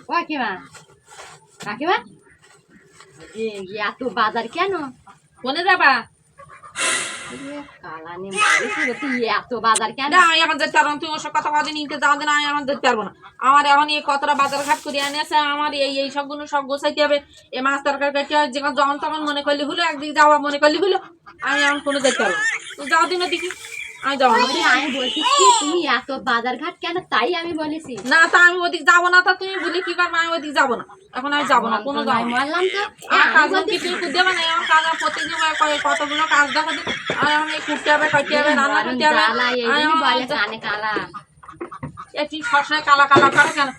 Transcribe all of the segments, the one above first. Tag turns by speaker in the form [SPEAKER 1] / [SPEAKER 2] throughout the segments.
[SPEAKER 1] কাকিমা কাকিমা এত বাজার কেন?
[SPEAKER 2] কোনে যাবা?
[SPEAKER 1] কালানে মারিস তুই এত বাজার কেন?
[SPEAKER 2] না আমি এখন যেতে পারবো না, তুই ওসব কথা কাজে নিতে যাও না, আমি এখন যেতে পারবো না। আমার এখন এই কতটা বাজার ঘাট করে আনিয়েছে, আমার এই সবগুলো সব গোছাইতে হবে। এই মাছ তরকারি কাটতে হয়, যেখানে যখন তখন মনে করলে হলো, একদিকে যাওয়া মনে করলে হলো। আমি এখন কোনো যেতে পারবো না, তুই যাও দিন দেখি। আমি যাবো না।
[SPEAKER 1] আমি বলছি তুমি এত বাজার ঘাট কেন, তাই আমি বলেছি।
[SPEAKER 2] না তা আমি ওদিকে যাবো না, তা তুমি বলি কি করবো? আমি ওদিকে যাবো না, এখন আমি যাবো না, কোনো যাবো না।
[SPEAKER 1] বললাম তো
[SPEAKER 2] আমার কাজ কি তুই দেবে না? আমার কাজ প্রত্যেকদিন কতগুলো কাজ দেখো, আর এখন এই কুটতে হবে, কাটতে হবে, রান্না করতে হবে।
[SPEAKER 1] কানে কালা
[SPEAKER 2] তুই সবসময় কালা কালা করো কেন?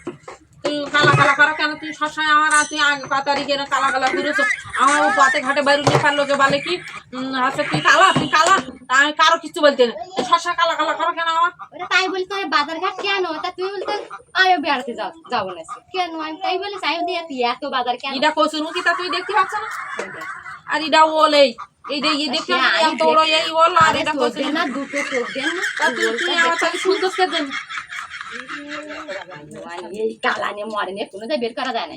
[SPEAKER 2] তুই কালা কালা করো কেন? তুই সবসময় আমার তুই আগে ক তারিখে কালা কালা ঘুরেছো। আমার ও পথে ঘাটে বেরোলে পারলো যে বলে কি আচ্ছা তুই কালা তা আমি কারো কিছু বলতে না। তুই সবসময় কালা কালা করো কেন আমার?
[SPEAKER 1] তাই বলি তোর বাজার ঘাট কেন? তা তুই বলতে আমি বেড়াতে যাবো না কেন? আমি তাই বলি চাই দিয়ে তুই এত বাজার কেন?
[SPEAKER 2] এটা কচুর মুখি, তা তুই দেখতে পাচ্ছ না? আর এটা ওলেই এই দেখতে এই ওল, আর এটা কচুর
[SPEAKER 1] না দুটো চোখ দেন না।
[SPEAKER 2] তা তুই আমার তাকে সুন্দর দেন।
[SPEAKER 1] এই কালানে মরেনি কোনো বের করা যায় না।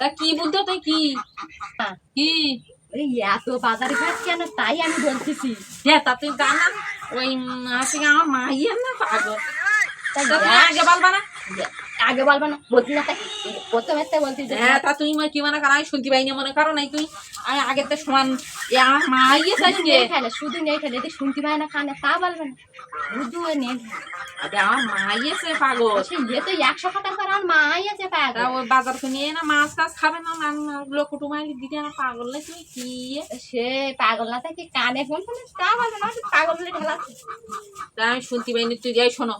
[SPEAKER 2] তা কি বলতো তুই কি কি
[SPEAKER 1] এত বাজার ঘাট কেন, তাই আমি বলতেছি।
[SPEAKER 2] হ্যাঁ তা তুই জানা ওই আজকে আমার মাইয়ের না পাগল, আগে বলবা না?
[SPEAKER 1] আগে বলবা না বলছি না, তাই প্রথমে বলছি।
[SPEAKER 2] হ্যাঁ তা তুমি কি মনে করো আমি শুনতে পাইনি মনে করো নাই? তুই আমি আগের তো সমান আমার মাইয়ে চাইছে
[SPEAKER 1] খেলে শুধু নেই খেলে এটি শুনতে পায় না কানে, তা বলবে না শুধু নেই।
[SPEAKER 2] আমার মাইয়েছে পাগল,
[SPEAKER 1] ইয়ে তো 100 টাকার পর আমার মাই আছে পাগল।
[SPEAKER 2] ওই বাজার থেকে নিয়ে না মাছ টাছ খাবে না, কুটু মাইলি দিদি আমার পাগল না। তুমি কি
[SPEAKER 1] সে পাগল না থাকে কানে ফোন শুনে তা বলবে না, পাগল বলে ঢালাচ্ছে।
[SPEAKER 2] আমি শুনতে পাইনি, তুই যাই শোনো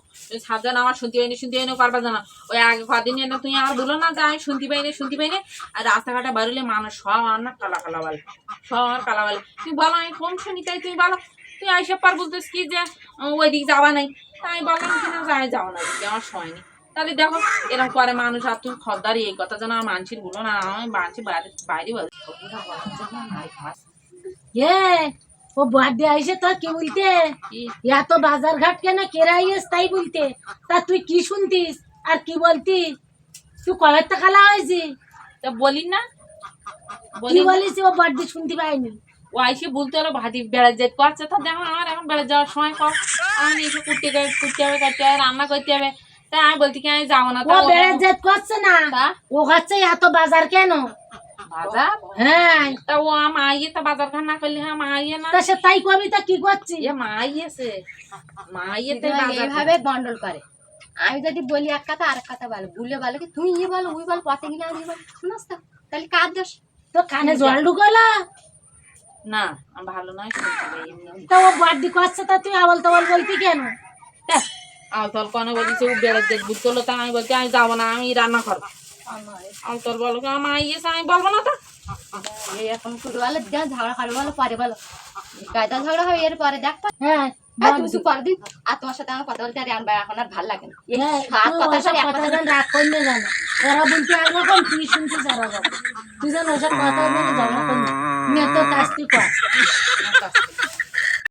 [SPEAKER 2] সাবধান, আমার শুনতে পাইনি পারবা জানা। ওই আগে কদিন না তুই আমার বলো না যে আমি শুনতে পাইনি। আর রাস্তাঘাটে বাড়লে মানুষ সব না কালা কালা বলে, সব কালা বলে। তুই বলো আমি কোন শুনি, তাই তুই বলো। তুই আইসব পার বলতেস কি যে ওই দিক যাওয়া নাই, তাই বললাম কিনা যাই যাওয়া নাই, আমার সময় নেই। তাহলে দেখো এরকম করে মানুষ, আর তুমি খদ্দারি এই কথা যেন আমার মানুষের বলো না, আমি মানুষের বাইরে বল।
[SPEAKER 3] ও বার্থডে আইসে তো কি বলতে এত বাজার ঘাট কেন কেরাইস তাই বলতে? তা তুই কি শুনতিস আর কি বলতি? তুই কবে তো খালা হয়েছি
[SPEAKER 2] তা বলি না,
[SPEAKER 3] কি বলিস? ও বার্থডে শুনতে পাইনি।
[SPEAKER 2] ও আইসে বলতে হলো ভাতি বেড়াতে যেতে করছে, তো দেখো আমার এখন বেড়াতে যাওয়ার সময় কম, আমি এসে কুটতে হবে কাটতে হবে, রান্না করতে হবে। তাই আমি বলতে কি আমি যাবো না।
[SPEAKER 3] ও বেড়াতে যেতে করছে না, ও হচ্ছে এত বাজার কেন?
[SPEAKER 2] বাজার?
[SPEAKER 3] হ্যাঁ
[SPEAKER 2] তা ও মাইয়ে তো বাজার ঘাট না করলে হ্যাঁ মাইয়ে না।
[SPEAKER 3] তা সে তাই কবি তা কি করছি?
[SPEAKER 2] মাইয়েছে মাইয়েতে
[SPEAKER 1] এইভাবে বন্ডল করে। আমি যদি বলি এক কথা আর এক কথা বলো, ভুলে বলো কি তুমি ইয়ে বলো ওই বল পথে গেলে আর বল শুনাস তো, তাহলে কার দোষ?
[SPEAKER 3] তো কানে জল ঢুকালা
[SPEAKER 2] না, আমি ভালো নয় শুনতে পাই।
[SPEAKER 3] তা ও বার্থডে করছে তা তুই আবল তাবল বলতি কেন?
[SPEAKER 2] আলতল কোনো বলিস ও বেড়াতে বুঝ করলো, তা আমি বলছি আমি যাবো না, আমি রান্না করবো। আলতল বলো মাইয়েছে, আমি বলবো না। তা
[SPEAKER 1] এখন শুরু হলে ঝগড়া করবে বলো, পরে বলো কায়দা ঝগড়া হবে এর পরে দেখ।
[SPEAKER 3] হ্যাঁ
[SPEAKER 1] তুই পরে দিন আর তোমার সাথে আমার কথা বলতে আর এখন আর ভালো লাগে না।
[SPEAKER 3] রাগ করলে জানো ওরা বলতে একরকম, তুই শুনছিস আর তুই যেন ওসব কথা ঝগড়া করলি মেয়ে তো কাজটি কর।